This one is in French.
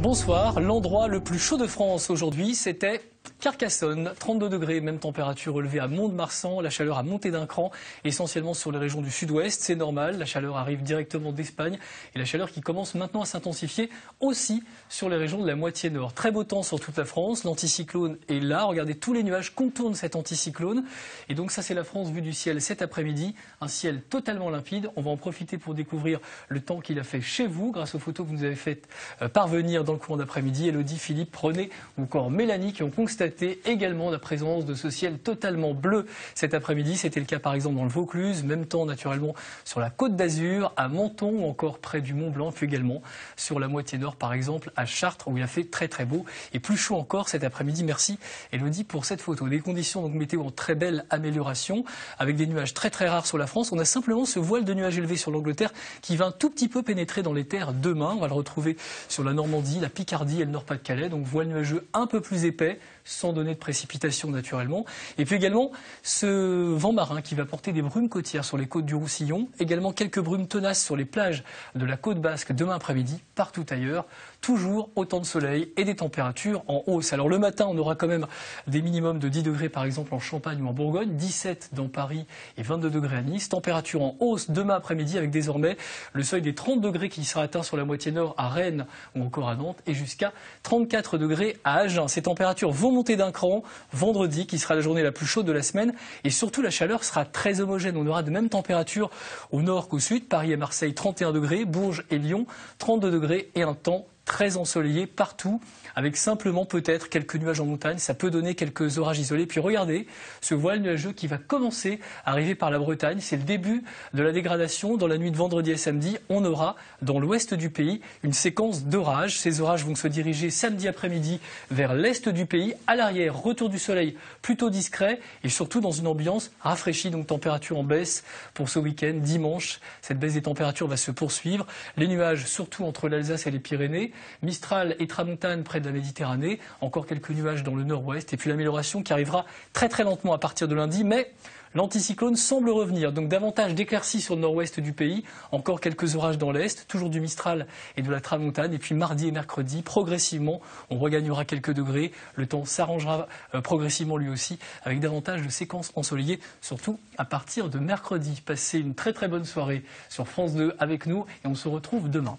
Bonsoir, l'endroit le plus chaud de France aujourd'hui, c'était Carcassonne, 32 degrés, même température relevée à Mont-de-Marsan, la chaleur a monté d'un cran, essentiellement sur les régions du sud-ouest, c'est normal, la chaleur arrive directement d'Espagne et la chaleur qui commence maintenant à s'intensifier aussi sur les régions de la moitié nord. Très beau temps sur toute la France, l'anticyclone est là, regardez tous les nuages contournent cet anticyclone et donc ça c'est la France vue du ciel cet après-midi, un ciel totalement limpide, on va en profiter pour découvrir le temps qu'il a fait chez vous grâce aux photos que vous nous avez faites parvenir dans le courant d'après-midi, Elodie, Philippe, René ou encore Mélanie qui ont constaté également la présence de ce ciel totalement bleu cet après-midi. C'était le cas par exemple dans le Vaucluse, même temps naturellement sur la Côte d'Azur, à Menton ou encore près du Mont Blanc, puis également sur la moitié nord par exemple à Chartres où il a fait très très beau et plus chaud encore cet après-midi. Merci Elodie pour cette photo. Des conditions donc météo en très belle amélioration avec des nuages très très rares sur la France. On a simplement ce voile de nuages élevé sur l'Angleterre qui va un tout petit peu pénétrer dans les terres demain. On va le retrouver sur la Normandie, la Picardie et le Nord-Pas-de-Calais. Donc voile nuageux un peu plus épais sans donner de précipitations naturellement. Et puis également ce vent marin qui va porter des brumes côtières sur les côtes du Roussillon. Également quelques brumes tenaces sur les plages de la côte basque demain après-midi. Partout ailleurs, toujours autant de soleil et des températures en hausse. Alors le matin, on aura quand même des minimums de 10 degrés par exemple en Champagne ou en Bourgogne, 17 dans Paris et 22 degrés à Nice. Température en hausse demain après-midi avec désormais le seuil des 30 degrés qui sera atteint sur la moitié nord à Rennes ou encore à Nantes et jusqu'à 34 degrés à Agen. Ces températures vont monter d'un cran vendredi qui sera la journée la plus chaude de la semaine et surtout la chaleur sera très homogène. On aura de mêmes températures au nord qu'au sud, Paris et Marseille 31 degrés, Bourges et Lyon 32 degrés et un temps très ensoleillé partout, avec simplement peut-être quelques nuages en montagne. Ça peut donner quelques orages isolés. Puis regardez ce voile nuageux qui va commencer à arriver par la Bretagne. C'est le début de la dégradation. Dans la nuit de vendredi et samedi, on aura dans l'ouest du pays une séquence d'orages. Ces orages vont se diriger samedi après-midi vers l'est du pays. À l'arrière, retour du soleil plutôt discret et surtout dans une ambiance rafraîchie. Donc température en baisse pour ce week-end. Dimanche, cette baisse des températures va se poursuivre. Les nuages, surtout entre l'Alsace et les Pyrénées. Mistral et tramontane près de la Méditerranée, encore quelques nuages dans le nord-ouest et puis l'amélioration qui arrivera très très lentement à partir de lundi, mais l'anticyclone semble revenir, donc davantage d'éclaircies sur le nord-ouest du pays, encore quelques orages dans l'est, toujours du Mistral et de la tramontane, et puis mardi et mercredi, progressivement, on regagnera quelques degrés, le temps s'arrangera progressivement lui aussi, avec davantage de séquences ensoleillées, surtout à partir de mercredi. Passez une très très bonne soirée sur France 2 avec nous, et on se retrouve demain.